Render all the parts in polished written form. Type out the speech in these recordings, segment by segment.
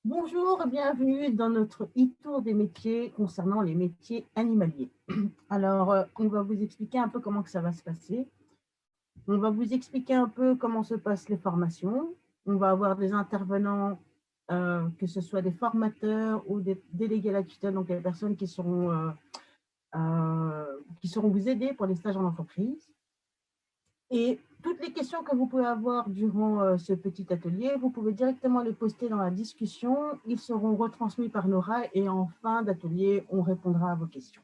Bonjour, bienvenue dans notre e-tour des métiers concernant les métiers animaliers. Alors, on va vous expliquer un peu comment que ça va se passer. On va vous expliquer un peu comment se passent les formations. On va avoir des intervenants, que ce soit des formateurs ou des délégués à la tutelle, donc les personnes qui seront vous aider pour les stages en entreprise. Et toutes les questions que vous pouvez avoir durant ce petit atelier, vous pouvez directement les poster dans la discussion. Ils seront retransmis par Nora et en fin d'atelier, on répondra à vos questions.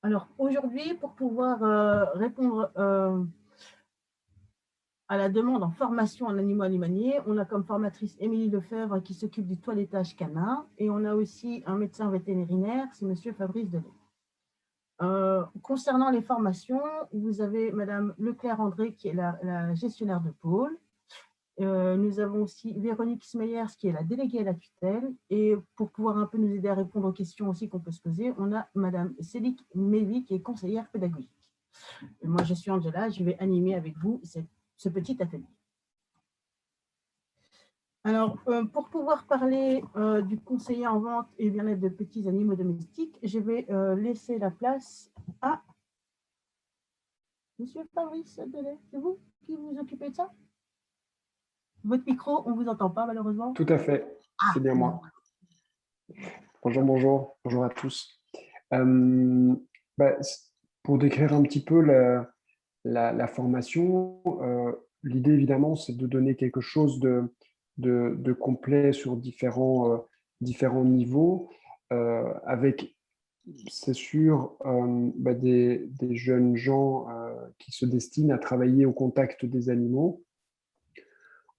Alors aujourd'hui, pour pouvoir répondre à la demande en formation en animaux animaliers, on a comme formatrice Émilie Lefebvre qui s'occupe du toilettage canin et on a aussi un médecin vétérinaire, c'est Monsieur Fabrice Delay. Concernant les formations, vous avez Madame Leclerc-André qui est la gestionnaire de pôle. Nous avons aussi Véronique Smeyers qui est la déléguée à la tutelle. Et pour pouvoir un peu nous aider à répondre aux questions aussi qu'on peut se poser, on a Madame Célique Mévi qui est conseillère pédagogique. Et moi, je suis Angela, je vais animer avec vous ce petit atelier. Alors, pour pouvoir parler du conseiller en vente et bien-être de petits animaux domestiques, je vais laisser la place à Monsieur Fabrice Delay. C'est vous qui vous occupez de ça? Votre micro, on ne vous entend pas malheureusement. Tout à fait, Ah, c'est bien c'est moi. Bonjour, bonjour, bonjour à tous. Euh, bah, pour décrire un petit peu la formation, l'idée évidemment c'est de donner quelque chose de complet sur différents niveaux, avec, c'est sûr, des jeunes gens qui se destinent à travailler au contact des animaux.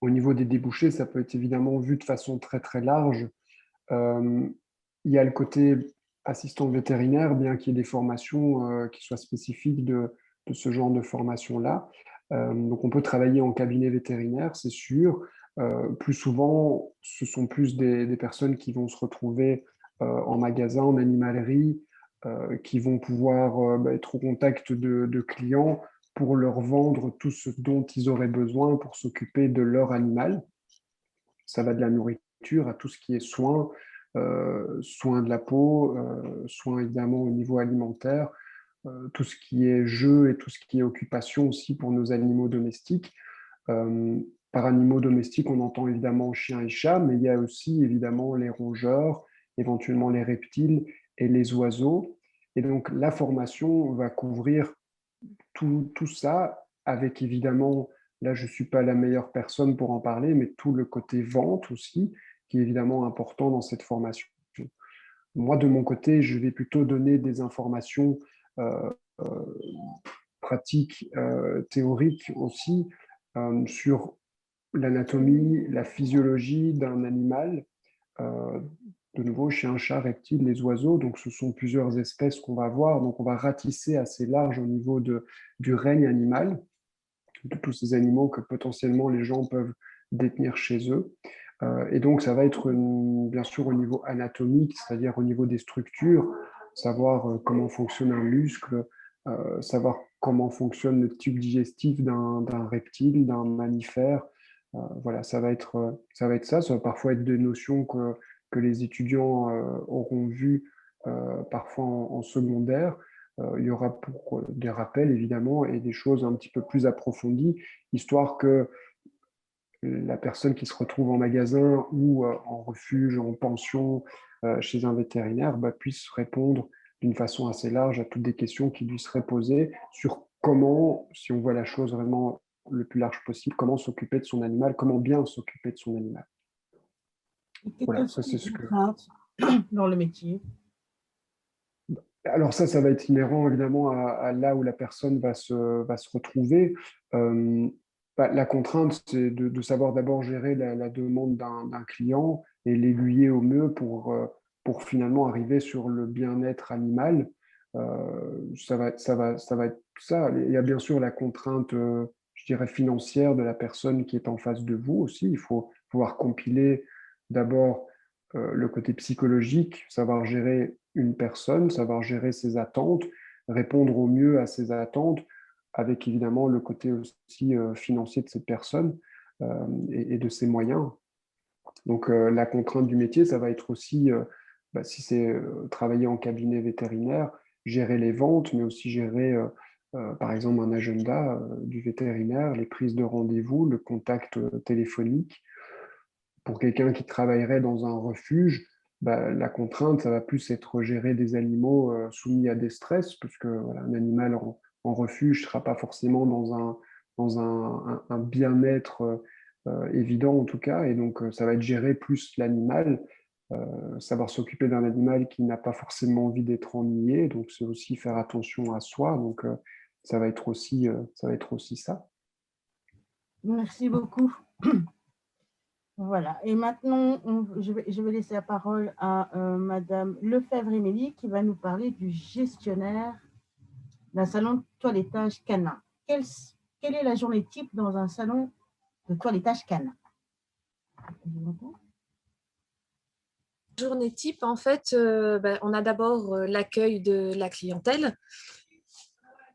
Au niveau des débouchés, ça peut être évidemment vu de façon très très large. Euh, il y a le côté assistant vétérinaire, bien qu'il y ait des formations qui soient spécifiques de ce genre de formation-là. Donc, on peut travailler en cabinet vétérinaire, c'est sûr. Plus souvent, ce sont plus des personnes qui vont se retrouver en magasin, en animalerie, qui vont pouvoir être au contact de clients pour leur vendre tout ce dont ils auraient besoin pour s'occuper de leur animal. Ça va de la nourriture à tout ce qui est soins, soins de la peau, soins évidemment au niveau alimentaire, tout ce qui est jeu et tout ce qui est occupation aussi pour nos animaux domestiques. Euh, Par animaux domestiques, on entend évidemment chiens et chats, mais il y a aussi évidemment les rongeurs, éventuellement les reptiles et les oiseaux. Et donc la formation va couvrir tout ça, avec évidemment, là je ne suis pas la meilleure personne pour en parler, mais tout le côté vente aussi, qui est évidemment important dans cette formation. Moi, de mon côté, je vais plutôt donner des informations euh, euh, pratiques, théoriques aussi, sur l'anatomie, la physiologie d'un animal, euh, de nouveau, chien, chat, reptiles, les oiseaux. Donc, ce sont plusieurs espèces qu'on va voir. Donc, on va ratisser assez large au niveau du règne animal, de tous ces animaux que potentiellement les gens peuvent détenir chez eux. Et donc, ça va être bien sûr au niveau anatomique, c'est-à-dire au niveau des structures, savoir comment fonctionne un muscle, savoir comment fonctionne le tube digestif d'un reptile, d'un mammifère. Voilà, ça va être ça. Ça va parfois être des notions que les étudiants auront vues parfois en secondaire. Il y aura pour des rappels, évidemment, et des choses un petit peu plus approfondies, histoire que la personne qui se retrouve en magasin ou en refuge, en pension, chez un vétérinaire, puisse répondre d'une façon assez large à toutes des questions qui lui seraient posées sur comment, si on voit la chose vraiment le plus large possible, comment s'occuper de son animal, comment bien s'occuper de son animal. Et Voilà, quelles ça sont c'est les ce que... contraintes dans le métier? Alors ça va être inhérent évidemment à là où la personne va se retrouver. Euh, la contrainte, c'est de savoir d'abord gérer la demande d'un client et l'aiguiller au mieux pour finalement arriver sur le bien-être animal. Ça va être ça. Il y a bien sûr la contrainte, je dirais, financière de la personne qui est en face de vous aussi. Il faut pouvoir compiler d'abord le côté psychologique, savoir gérer une personne, savoir gérer ses attentes, répondre au mieux à ses attentes, avec évidemment le côté aussi financier de cette personne. et de ses moyens. Donc, la contrainte du métier, ça va être aussi, si c'est travailler en cabinet vétérinaire, gérer les ventes, mais aussi gérer, par exemple, un agenda du vétérinaire, les prises de rendez-vous, le contact téléphonique. Pour quelqu'un qui travaillerait dans un refuge, la contrainte, ça va plus être gérer des animaux soumis à des stress, puisque voilà, un animal en refuge ne sera pas forcément dans un bien-être évident en tout cas, et donc ça va être gérer plus l'animal, savoir s'occuper d'un animal qui n'a pas forcément envie d'être ennuyé, donc c'est aussi faire attention à soi, donc ça va être aussi ça. Merci beaucoup. Voilà. Et maintenant, je vais laisser la parole à Madame Lefebvre-Émilie qui va nous parler du gestionnaire d'un salon de toilettage canin. Quelle est la journée type dans un salon de toilettage canin? Journée type, en fait, on a d'abord l'accueil de la clientèle,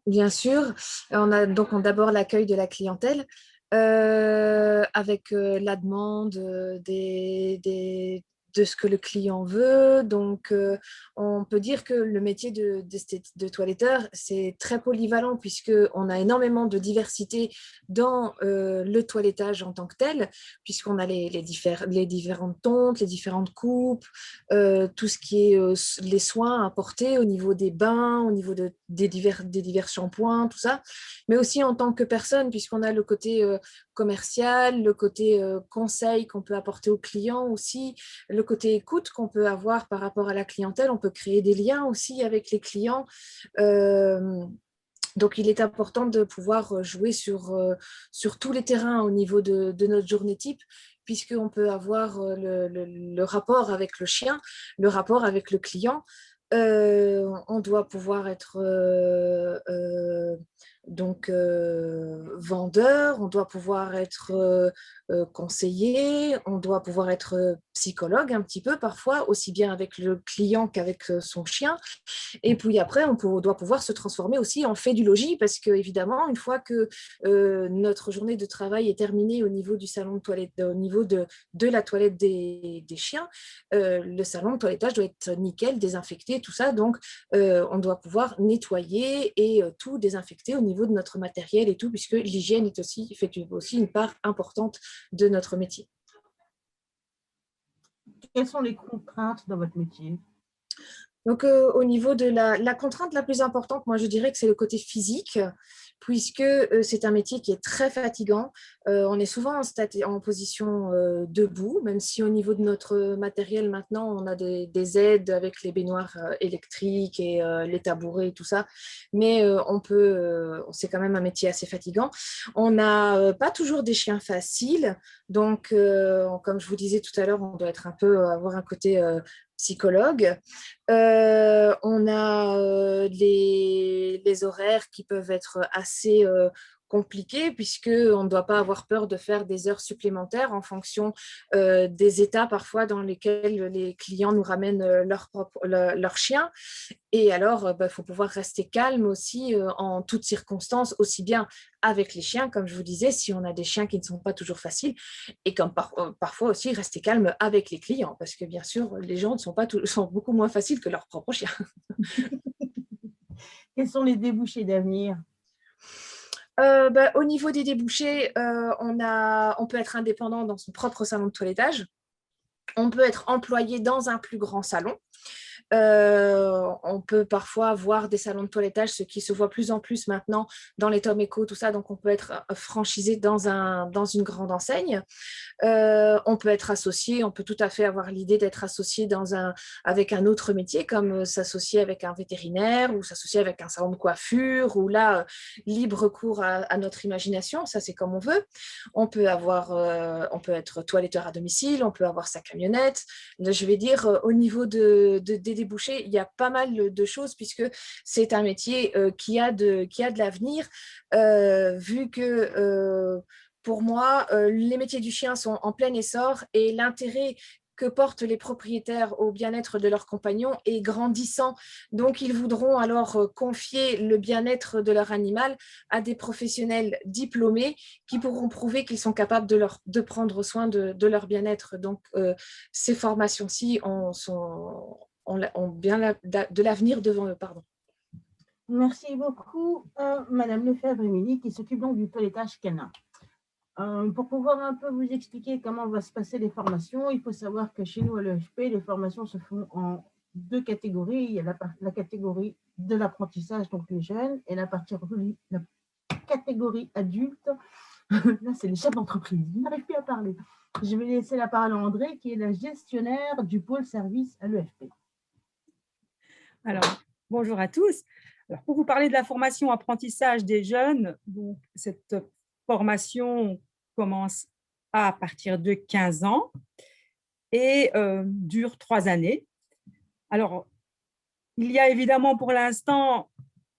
bien sûr. On a donc d'abord l'accueil de la clientèle avec la demande de ce que le client veut. Donc, on peut dire que le métier de toiletteur, c'est très polyvalent puisqu'on a énormément de diversité dans le toilettage en tant que tel, puisqu'on a les différentes tontes, les différentes coupes, tout ce qui est les soins apportés au niveau des bains, au niveau des divers shampoings, tout ça, mais aussi en tant que personne, puisqu'on a le côté commercial, le côté conseil qu'on peut apporter aux clients aussi, le côté écoute qu'on peut avoir par rapport à la clientèle. On peut créer des liens aussi avec les clients. Donc, il est important de pouvoir jouer sur tous les terrains au niveau de notre journée type, puisqu'on peut avoir le rapport avec le chien, le rapport avec le client. On doit pouvoir être vendeur, on doit pouvoir être conseiller, on doit pouvoir être psychologue un petit peu parfois, aussi bien avec le client qu'avec son chien. Et puis après, doit pouvoir se transformer aussi en fait du logis, parce que évidemment, une fois que notre journée de travail est terminée au niveau du salon de toilette, au niveau de la toilette des chiens, le salon de toilettage doit être nickel, désinfecté, tout ça. Donc, on doit pouvoir nettoyer et tout désinfecter au niveau de notre matériel et tout, puisque l'hygiène fait aussi une part importante de notre métier. Quelles sont les contraintes dans votre métier? Donc, au niveau de la contrainte la plus importante, moi, je dirais que c'est le côté physique, puisque c'est un métier qui est très fatigant. On est souvent en position debout, même si au niveau de notre matériel, maintenant, on a des aides avec les baignoires électriques et les tabourets et tout ça. Mais c'est quand même un métier assez fatigant. On n'a pas toujours des chiens faciles. Donc, comme je vous disais tout à l'heure, on doit avoir un côté psychologue. On a les horaires qui peuvent être assez compliqués, puisqu'on ne doit pas avoir peur de faire des heures supplémentaires en fonction des états parfois dans lesquels les clients nous ramènent leur chien. Et alors, faut pouvoir rester calme aussi en toutes circonstances, aussi bien avec les chiens, comme je vous disais, si on a des chiens qui ne sont pas toujours faciles, et comme parfois aussi rester calme avec les clients, parce que bien sûr, les gens sont beaucoup moins faciles que leurs propres chiens. Quels sont les débouchés d'avenir? Au niveau des débouchés, on peut être indépendant dans son propre salon de toilettage. On peut être employé dans un plus grand salon. On peut parfois voir des salons de toilettage, ce qui se voit plus en plus maintenant dans les Tom Eco, tout ça. Donc, on peut être franchisé dans une grande enseigne. On peut être associé, on peut tout à fait avoir l'idée d'être associé avec un autre métier, comme s'associer avec un vétérinaire ou s'associer avec un salon de coiffure, ou là, libre cours à notre imagination, ça c'est comme on veut. On peut être toiletteur à domicile, on peut avoir sa camionnette. Je vais dire, au niveau des débouchés, il y a pas mal de choses, puisque c'est un métier qui a de l'avenir, vu que pour moi, les métiers du chien sont en plein essor, et l'intérêt que portent les propriétaires au bien-être de leurs compagnons est grandissant. Donc, ils voudront alors confier le bien-être de leur animal à des professionnels diplômés qui pourront prouver qu'ils sont capables de prendre soin de leur bien-être. Donc, ces formations-ci ont bien de l'avenir devant eux. Pardon. Merci beaucoup, Madame Lefebvre-Émilie, qui s'occupe donc du toilettage canin. Pour pouvoir un peu vous expliquer comment vont se passer les formations, il faut savoir que chez nous à l'EFP, les formations se font en deux catégories. Il y a la catégorie de l'apprentissage, donc les jeunes, et la catégorie adulte. Là, c'est les chefs d'entreprise. Je n'arrive plus à parler. Je vais laisser la parole à André, qui est la gestionnaire du pôle service à l'EFP. Alors, bonjour à tous. Alors, pour vous parler de la formation apprentissage des jeunes, donc, cette formation commence à partir de 15 ans et dure 3 années. Alors, il y a évidemment pour l'instant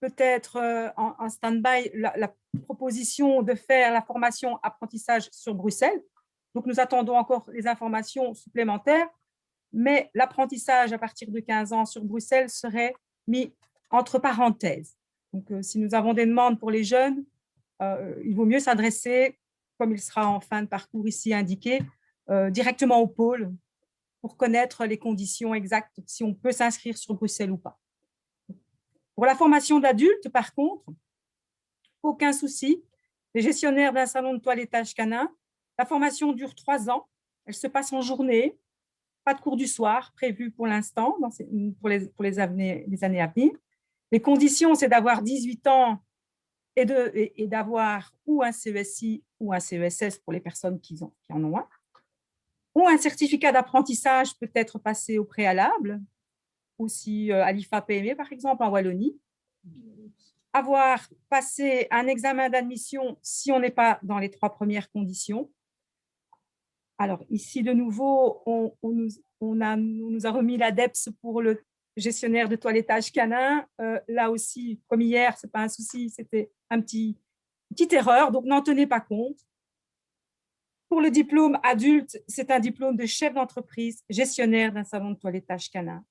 peut-être en stand-by la proposition de faire la formation apprentissage sur Bruxelles. Donc, nous attendons encore les informations supplémentaires, mais l'apprentissage à partir de 15 ans sur Bruxelles serait mis entre parenthèses. Donc, si nous avons des demandes pour les jeunes, il vaut mieux s'adresser, comme il sera en fin de parcours ici indiqué, directement au pôle pour connaître les conditions exactes, si on peut s'inscrire sur Bruxelles ou pas. Pour la formation d'adultes, par contre, aucun souci. Les gestionnaires d'un salon de toilettage canin, la formation dure 3 ans. Elle se passe en journée. Pas de cours du soir prévu pour l'instant, pour les années à venir. Les conditions, c'est d'avoir 18 ans et d'avoir ou un CESI ou un CESS pour les personnes qui en ont un, ou un certificat d'apprentissage peut être passé au préalable, aussi à l'IFA-PME, par exemple, en Wallonie. Avoir passé un examen d'admission si on n'est pas dans les 3 premières conditions. Alors, ici, de nouveau, on nous a remis l'ADEPS pour le gestionnaire de toilettage canin. Là aussi, comme hier, ce n'est pas un souci, c'était une petite erreur, donc n'en tenez pas compte. Pour le diplôme adulte, c'est un diplôme de chef d'entreprise, gestionnaire d'un salon de toilettage canin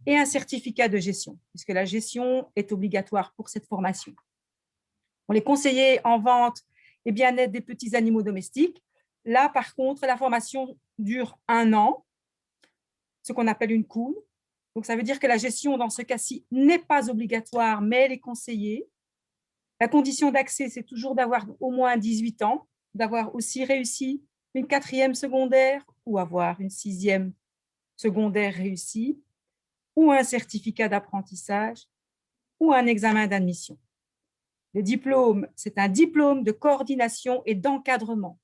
et un certificat de gestion, puisque la gestion est obligatoire pour cette formation. Pour les conseillers en vente et bien-être des petits animaux domestiques, là, par contre, la formation dure 1 an, ce qu'on appelle une COUM. Donc, ça veut dire que la gestion, dans ce cas-ci, n'est pas obligatoire, mais elle est conseillée. La condition d'accès, c'est toujours d'avoir au moins 18 ans, d'avoir aussi réussi une 4e secondaire ou avoir une 6e secondaire réussie, ou un certificat d'apprentissage, ou un examen d'admission. Le diplôme, c'est un diplôme de coordination et d'encadrement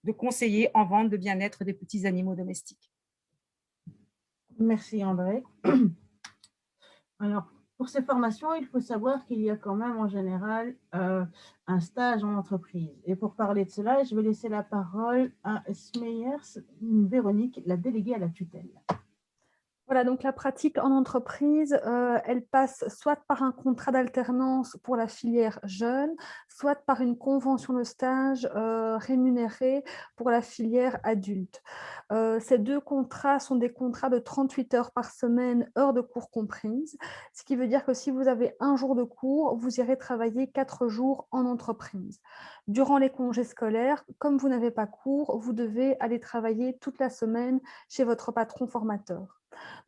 de conseiller en vente de bien-être des petits animaux domestiques. Merci André. Alors, pour ces formations, il faut savoir qu'il y a quand même en général un stage en entreprise. Et pour parler de cela, je vais laisser la parole à Smeyers, Véronique, la déléguée à la tutelle. Voilà, donc la pratique en entreprise, elle passe soit par un contrat d'alternance pour la filière jeune, soit par une convention de stage rémunérée pour la filière adulte. Ces 2 contrats sont des contrats de 38 heures par semaine, heures de cours comprises, ce qui veut dire que si vous avez 1 jour de cours, vous irez travailler 4 jours en entreprise. Durant les congés scolaires, comme vous n'avez pas cours, vous devez aller travailler toute la semaine chez votre patron formateur.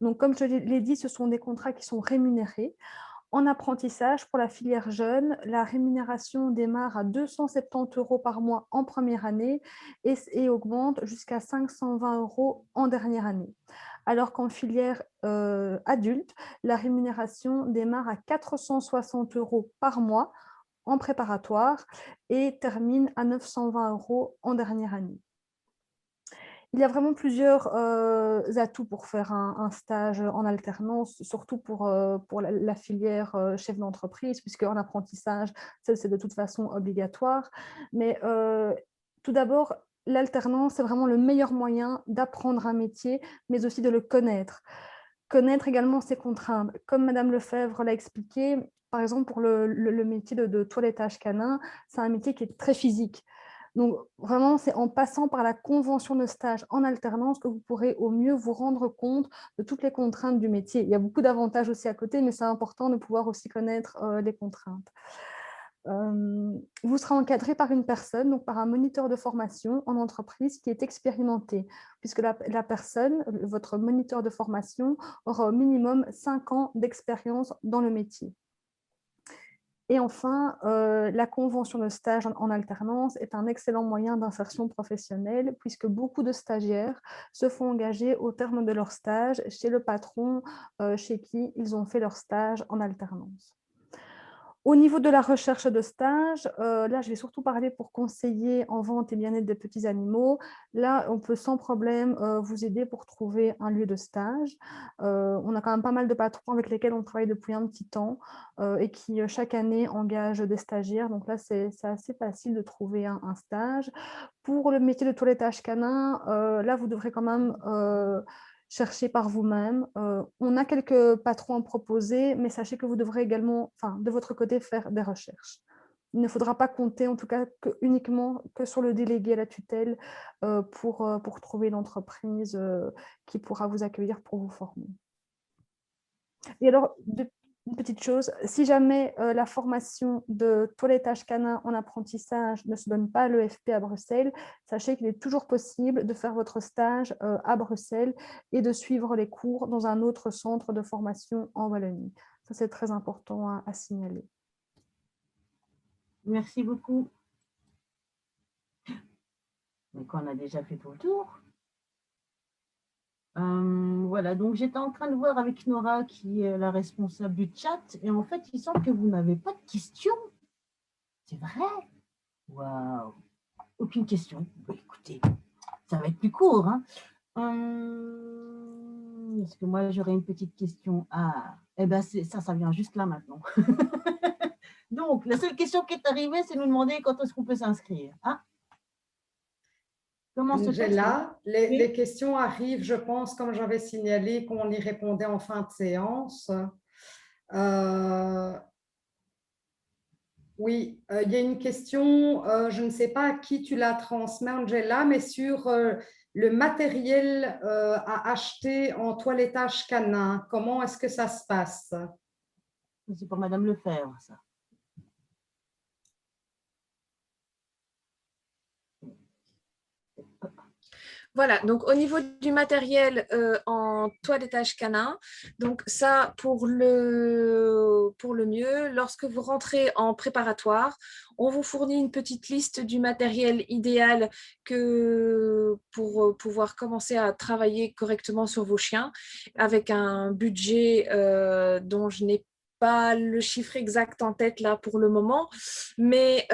Donc, comme je l'ai dit, ce sont des contrats qui sont rémunérés. En apprentissage, pour la filière jeune, la rémunération démarre à 270 € par mois en première année et augmente jusqu'à 520 € en dernière année. Alors qu'en filière adulte, la rémunération démarre à 460 € par mois en préparatoire et termine à 920 € en dernière année. Il y a vraiment plusieurs atouts pour faire un stage en alternance, surtout pour la filière chef d'entreprise, puisque en apprentissage, c'est de toute façon obligatoire. Mais tout d'abord, l'alternance, c'est vraiment le meilleur moyen d'apprendre un métier, mais aussi de le connaître. Connaître également ses contraintes. Comme Madame Lefebvre l'a expliqué, par exemple, pour le métier de toilettage canin, c'est un métier qui est très physique. Donc, vraiment, c'est en passant par la convention de stage en alternance que vous pourrez au mieux vous rendre compte de toutes les contraintes du métier. Il y a beaucoup d'avantages aussi à côté, mais c'est important de pouvoir aussi connaître les contraintes. Vous serez encadré par une personne, donc par un moniteur de formation en entreprise qui est expérimenté, puisque la personne, votre moniteur de formation, aura au minimum 5 ans d'expérience dans le métier. Et enfin, la convention de stage en alternance est un excellent moyen d'insertion professionnelle puisque beaucoup de stagiaires se font engager au terme de leur stage chez le patron chez qui ils ont fait leur stage en alternance. Au niveau de la recherche de stage, là, je vais surtout parler pour conseiller en vente et bien-être des petits animaux. Là, on peut sans problème vous aider pour trouver un lieu de stage. On a quand même pas mal de patrons avec lesquels on travaille depuis un petit temps et qui, chaque année, engagent des stagiaires. Donc là, c'est assez facile de trouver un stage. Pour le métier de toilettage canin, là, vous devrez quand même chercher par vous-même. On a quelques patrons à proposer, mais sachez que vous devrez également, de votre côté, faire des recherches. Il ne faudra pas compter, en tout cas, uniquement sur le délégué à la tutelle pour trouver l'entreprise qui pourra vous accueillir pour vous former. Et alors, une petite chose, si jamais la formation de toilettage canin en apprentissage ne se donne pas à l'EFP à Bruxelles, sachez qu'il est toujours possible de faire votre stage à Bruxelles et de suivre les cours dans un autre centre de formation en Wallonie. Ça, c'est très important à signaler. Merci beaucoup. Donc, on a déjà fait tout le tour. Voilà, donc j'étais en train de voir avec Nora qui est la responsable du chat et en fait il semble que vous n'avez pas de questions. C'est vrai? Waouh! Aucune question. Bon, écoutez, ça va être plus court. Hein. Est-ce que moi j'aurais une petite question? Ah, eh ben ça vient juste là maintenant. Donc la seule question qui est arrivée, c'est nous demander quand est-ce qu'on peut s'inscrire. Hein? Comment se fait-il? Les questions arrivent, je pense, comme j'avais signalé, qu'on y répondait en fin de séance. Oui, il y a une question, je ne sais pas à qui tu la transmets, Angela, mais sur le matériel à acheter en toilettage canin. Comment est-ce que ça se passe? C'est pour Madame Lefebvre, ça. Voilà, donc au niveau du matériel en toilettage canin, donc ça pour le mieux, lorsque vous rentrez en préparatoire, on vous fournit une petite liste du matériel idéal pour pouvoir commencer à travailler correctement sur vos chiens avec un budget dont je n'ai pas le chiffre exact en tête là pour le moment, mais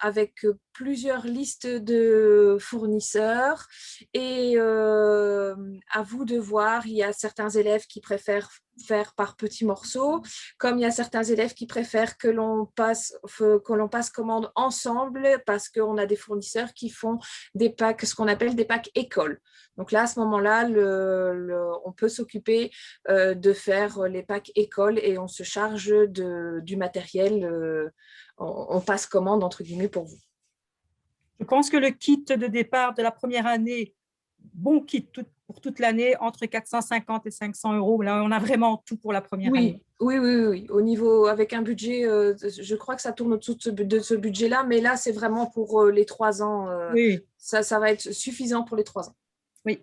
avec plusieurs listes de fournisseurs et à vous de voir, il y a certains élèves qui préfèrent faire par petits morceaux, comme il y a certains élèves qui préfèrent que l'on passe commande ensemble parce qu'on a des fournisseurs qui font des packs, ce qu'on appelle des packs école. Donc là, à ce moment-là, on peut s'occuper de faire les packs école et on se charge du matériel, on passe commande entre guillemets pour vous. Je pense que le kit de départ de la première année, bon kit pour toute l'année, entre 450 et 500 euros. Là, on a vraiment tout pour la première année. Oui. Au niveau, avec un budget, je crois que ça tourne au-dessous de ce budget-là, mais là, c'est vraiment pour les 3 ans. Oui. Ça va être suffisant pour les 3 ans. Oui.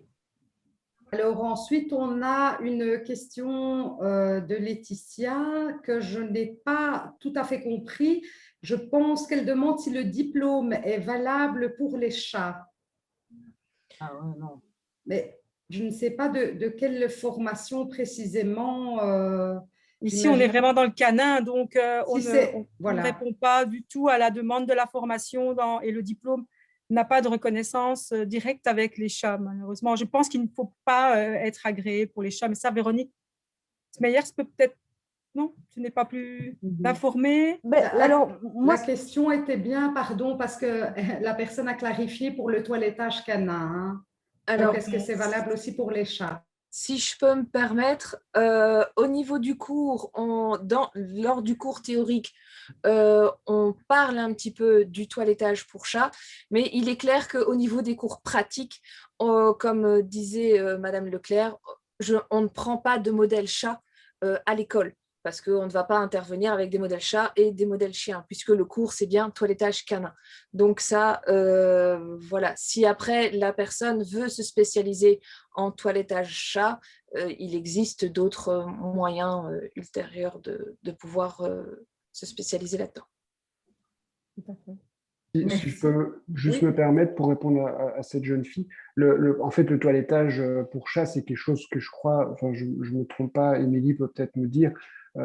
Alors ensuite, on a une question de Laetitia que je n'ai pas tout à fait compris. Je pense qu'elle demande si le diplôme est valable pour les chats. Ah ouais, non. Mais je ne sais pas de quelle formation précisément. Ici, on est vraiment dans le canin, donc on voilà. ne répond pas du tout à la demande de la formation et le diplôme n'a pas de reconnaissance directe avec les chats, malheureusement. Je pense qu'il ne faut pas être agréé pour les chats, mais ça, Véronique Smeyers peut-être… Non, tu n'es pas plus informée. La question était bien, pardon, parce que la personne a clarifié pour le toilettage canin. Hein. Alors, est-ce que c'est valable aussi pour les chats? Si je peux me permettre, au niveau du cours, lors du cours théorique, on parle un petit peu du toilettage pour chat, mais il est clair qu'au niveau des cours pratiques, comme disait Madame Leclerc, on ne prend pas de modèle chat à l'école, parce qu'on ne va pas intervenir avec des modèles chats et des modèles chiens, puisque le cours, c'est bien toilettage canin. Donc ça, voilà, si après la personne veut se spécialiser en toilettage chat, il existe d'autres moyens ultérieurs de pouvoir se spécialiser là-dedans. Tout à fait. Si je peux juste Oui. me permettre pour répondre à cette jeune fille, en fait, le toilettage pour chat, c'est quelque chose que je crois, enfin, je ne me trompe pas, Émilie peut peut-être me dire,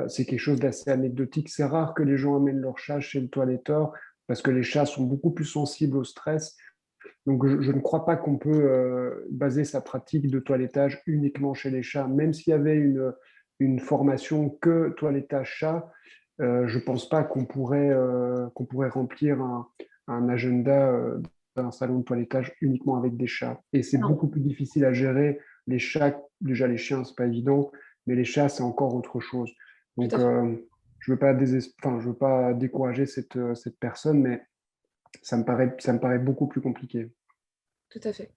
c'est quelque chose d'assez anecdotique. C'est rare que les gens amènent leur chat chez le toiletteur parce que les chats sont beaucoup plus sensibles au stress. Donc, je ne crois pas qu'on peut baser sa pratique de toilettage uniquement chez les chats. Même s'il y avait une formation que toilettage chat, je ne pense pas qu'on pourrait remplir un agenda d'un salon de toilettage uniquement avec des chats. Et c'est Non. beaucoup plus difficile à gérer. Les chats, déjà les chiens, c'est pas évident, mais les chats, c'est encore autre chose. Donc, je ne veux pas décourager cette personne, mais ça me paraît beaucoup plus compliqué. Tout à fait.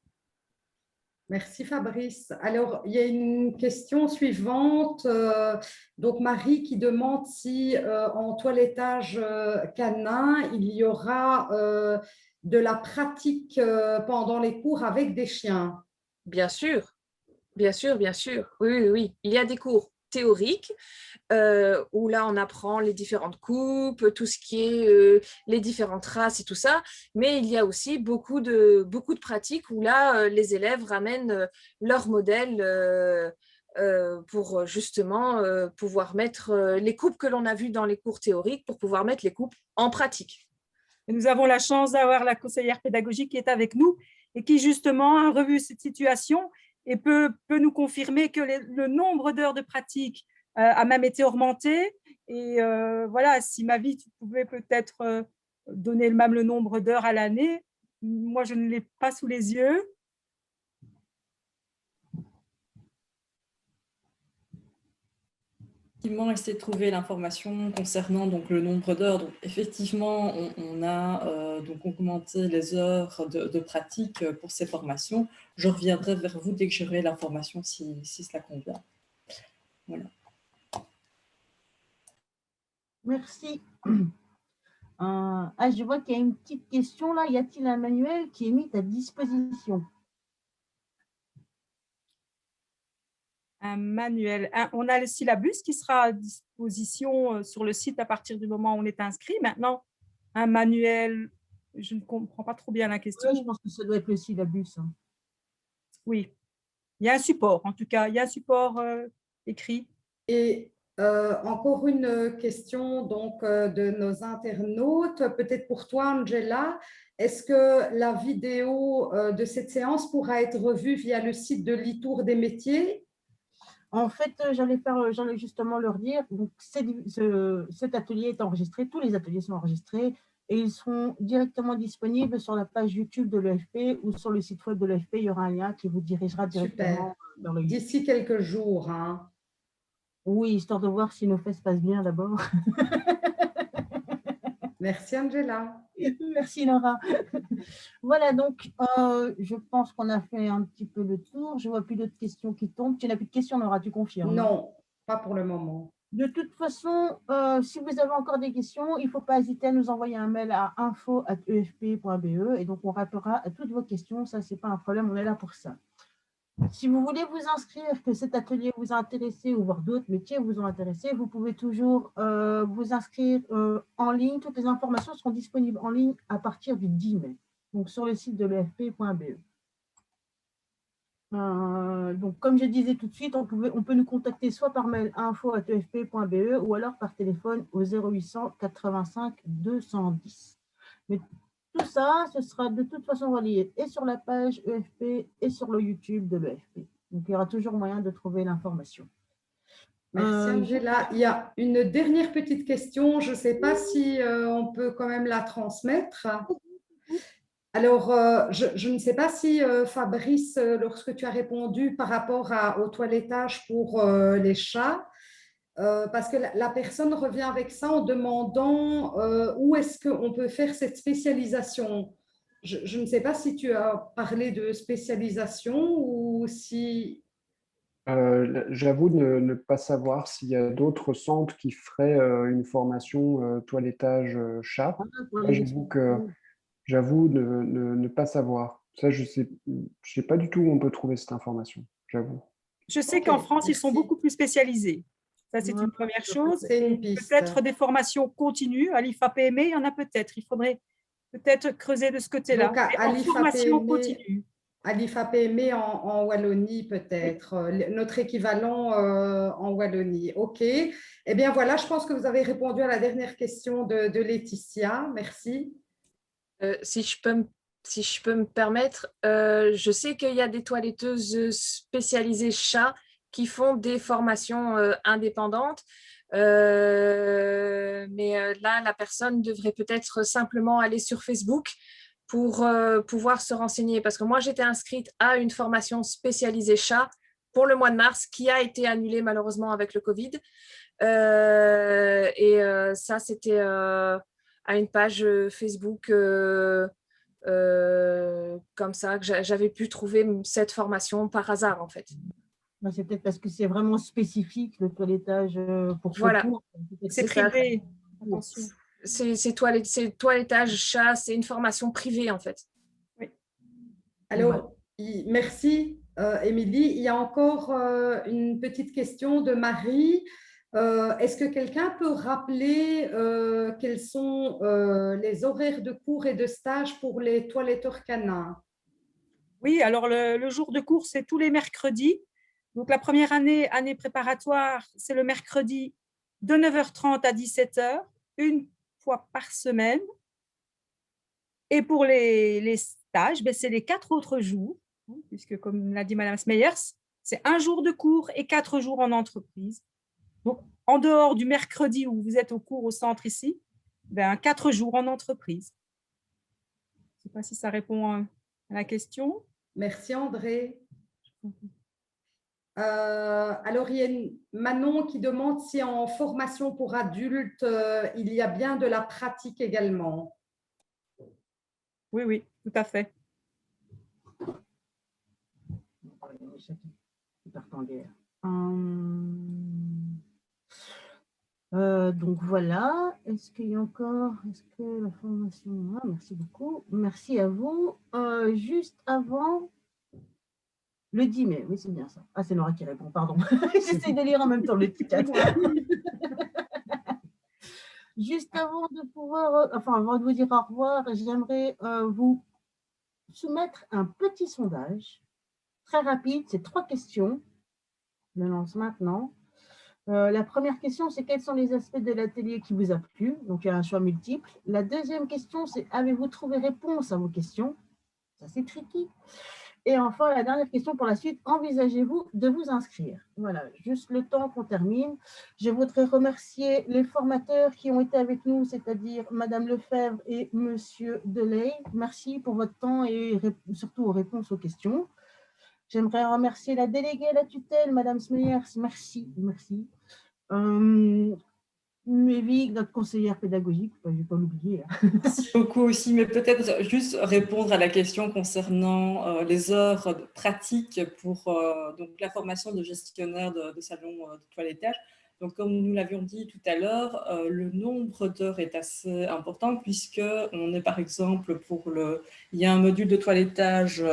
Merci Fabrice. Alors, il y a une question suivante. Donc, Marie qui demande si en toilettage canin, il y aura de la pratique pendant les cours avec des chiens. Bien sûr, bien sûr, bien sûr. Oui, oui, oui. Il y a des cours théoriques où là, on apprend les différentes coupes, tout ce qui est les différentes races et tout ça. Mais il y a aussi beaucoup de pratiques où là, les élèves ramènent leur modèle pour justement pouvoir mettre les coupes que l'on a vues dans les cours théoriques, pour pouvoir mettre les coupes en pratique. Et nous avons la chance d'avoir la conseillère pédagogique qui est avec nous et qui justement a revu cette situation et peut nous confirmer que le nombre d'heures de pratique a même été augmenté. Et voilà, si Mavi, tu pouvais peut-être donner même le nombre d'heures à l'année. Moi, je ne l'ai pas sous les yeux. Essayer de trouver l'information concernant donc, le nombre d'heures. Donc, effectivement, on a donc augmenté les heures de pratique pour ces formations. Je reviendrai vers vous dès que j'aurai l'information si cela convient. Voilà. Merci. Je vois qu'il y a une petite question là. Y a-t-il un manuel qui est mis à disposition? Un manuel. On a le syllabus qui sera à disposition sur le site à partir du moment où on est inscrit. Maintenant, un manuel, je ne comprends pas trop bien la question. Oui, je pense que ça doit être le syllabus. Hein. Oui, il y a un support, en tout cas, il y a un support écrit. Et encore une question donc, de nos internautes, peut-être pour toi, Angela. Est-ce que la vidéo de cette séance pourra être revue via le site de l'e-tour des métiers? En fait, j'allais justement leur dire, donc cet atelier est enregistré, tous les ateliers sont enregistrés et ils seront directement disponibles sur la page YouTube de l'EFP ou sur le site web de l'EFP. Il y aura un lien qui vous dirigera directement vers le YouTube. D'ici quelques jours. Hein. Oui, histoire de voir si nos fesses passent bien d'abord. Merci Angela. Merci Laura. Voilà, donc je pense qu'on a fait un petit peu le tour. Je ne vois plus d'autres questions qui tombent. Tu n'as plus de questions, Laura, tu confirmes? Non, pas pour le moment. De toute façon, si vous avez encore des questions, il ne faut pas hésiter à nous envoyer un mail à info@efp.be et donc on répondra à toutes vos questions. Ça, ce n'est pas un problème, on est là pour ça. Si vous voulez vous inscrire, que cet atelier vous a intéressé ou voir d'autres métiers vous ont intéressé, vous pouvez toujours vous inscrire en ligne. Toutes les informations seront disponibles en ligne à partir du 10 mai, donc sur le site de l'efp.be. Donc, comme je disais tout de suite, on peut nous contacter soit par mail info@efp.be ou alors par téléphone au 0800 85 210. Mais tout ça, ce sera de toute façon relié et sur la page EFP et sur le YouTube de l'EFP. Donc, il y aura toujours moyen de trouver l'information. Merci Angela. Il y a une dernière petite question. Je ne sais pas si on peut quand même la transmettre. Alors, je ne sais pas si Fabrice, lorsque tu as répondu par rapport au toilettage pour les chats, parce que la personne revient avec ça en demandant où est-ce qu'on peut faire cette spécialisation. Je ne sais pas si tu as parlé de spécialisation ou si… J'avoue ne pas savoir s'il y a d'autres centres qui feraient une formation toilettage chat. Pour Ça, les explications. j'avoue ne pas savoir. Ça, je sais pas du tout où on peut trouver cette information, j'avoue. Je sais Ok, qu'en France, ils sont merci. beaucoup plus spécialisés. Ça, c'est Ouais, une première chose. C'est une Et piste. peut-être des formations continues. À l'IFA-PME, il y en a peut-être. Il faudrait peut-être creuser de ce côté-là. Donc, Et en formation continue. à l'IFA-PME en Wallonie, peut-être, notre équivalent en Wallonie. OK. Eh bien, voilà, je pense que vous avez répondu à la dernière question de Laetitia. Merci. Si je peux me permettre, je sais qu'il y a des toiletteuses spécialisées chats qui font des formations indépendantes. Mais là, la personne devrait peut-être simplement aller sur Facebook pour pouvoir se renseigner. Parce que moi, j'étais inscrite à une formation spécialisée chat pour le mois de mars qui a été annulée malheureusement avec le Covid. Ça, c'était à une page Facebook comme ça que j'avais pu trouver cette formation par hasard en fait. Ben, c'est peut-être parce que c'est vraiment spécifique, le toilettage pour Voilà. secours. C'est ça. privé. Attention. C'est toilettage chat, c'est une formation privée en fait. Oui. Alors, merci, Émilie. Il y a encore une petite question de Marie. Est-ce que quelqu'un peut rappeler quels sont les horaires de cours et de stage pour les toiletteurs canins? Oui, alors le jour de cours, c'est tous les mercredis. Donc, la première année préparatoire, c'est le mercredi de 9h30 à 17h, une fois par semaine. Et pour les stages, c'est les 4 autres jours, puisque comme l'a dit Madame Smeyers, c'est un jour de cours et 4 jours en entreprise. Donc, en dehors du mercredi où vous êtes au cours au centre ici, 4 jours en entreprise. Je ne sais pas si ça répond à la question. Merci, André. Alors, il y a Manon qui demande si en formation pour adultes, il y a bien de la pratique également. Oui, oui, tout à fait. Donc voilà, est-ce qu'il y a encore, est-ce que la formation, merci beaucoup, merci à vous. Juste avant, le 10 mai, oui c'est bien ça. Ah c'est Nora qui répond, pardon. J'essaie de lire en même temps le chat. Juste avant de pouvoir, avant de vous dire au revoir, j'aimerais vous soumettre un petit sondage très rapide, c'est 3 questions. Je le lance maintenant. La première question, c'est quels sont les aspects de l'atelier qui vous a plu? Donc, il y a un choix multiple. La deuxième question, c'est avez-vous trouvé réponse à vos questions? Ça, c'est tricky. Et enfin, la dernière question pour la suite, envisagez-vous de vous inscrire? Voilà, juste le temps qu'on termine. Je voudrais remercier les formateurs qui ont été avec nous, c'est-à-dire Madame Lefebvre et Monsieur Delay. Merci pour votre temps et surtout aux réponses aux questions. J'aimerais remercier la déléguée à la tutelle, Madame Smeyers. Merci, merci. Mévic, notre conseillère pédagogique, je ne vais pas l'oublier. Merci beaucoup aussi, mais peut-être juste répondre à la question concernant les heures de pratique pour donc, la formation de gestionnaire de salon de toilettage. Donc, comme nous l'avions dit tout à l'heure, le nombre d'heures est assez important puisqu'on est par exemple il y a un module de toilettage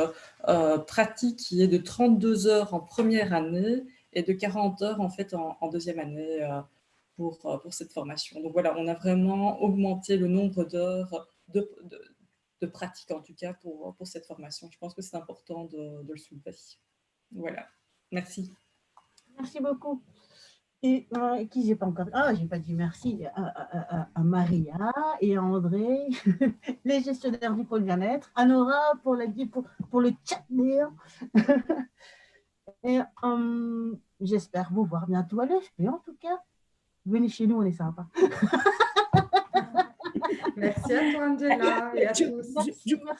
pratique qui est de 32 heures en première année et de 40 heures en fait en deuxième année pour cette formation. Donc voilà, on a vraiment augmenté le nombre d'heures de pratique en tout cas pour cette formation. Je pense que c'est important de le soulever. Voilà, merci. Merci beaucoup. Et qui j'ai pas encore... Ah, j'ai pas dit merci à Maria et à André, les gestionnaires du pôle bien-être, à Nora pour le chat d'ailleurs. Et j'espère vous voir bientôt à l'EFP en tout cas. Venez chez nous, on est sympa. Merci à toi, Angela, et à tous.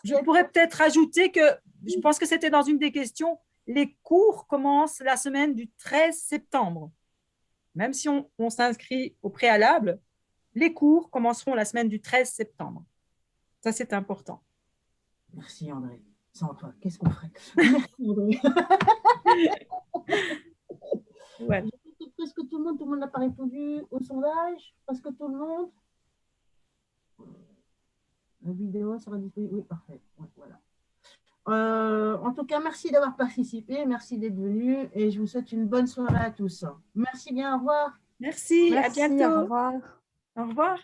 Je pourrais peut-être ajouter que, je pense que c'était dans une des questions, les cours commencent la semaine du 13 septembre. Même si on s'inscrit au préalable, les cours commenceront la semaine du 13 septembre. Ça, c'est important. Merci André. Sans toi, qu'est-ce qu'on ferait? Merci André. Ouais. Presque tout le monde n'a pas répondu au sondage. Presque tout le monde. La vidéo sera disponible. Oui, parfait. Ouais, voilà. En tout cas, merci d'avoir participé, merci d'être venu et je vous souhaite une bonne soirée à tous. Merci bien, au revoir. Merci, à Merci, bientôt. au revoir. Au revoir.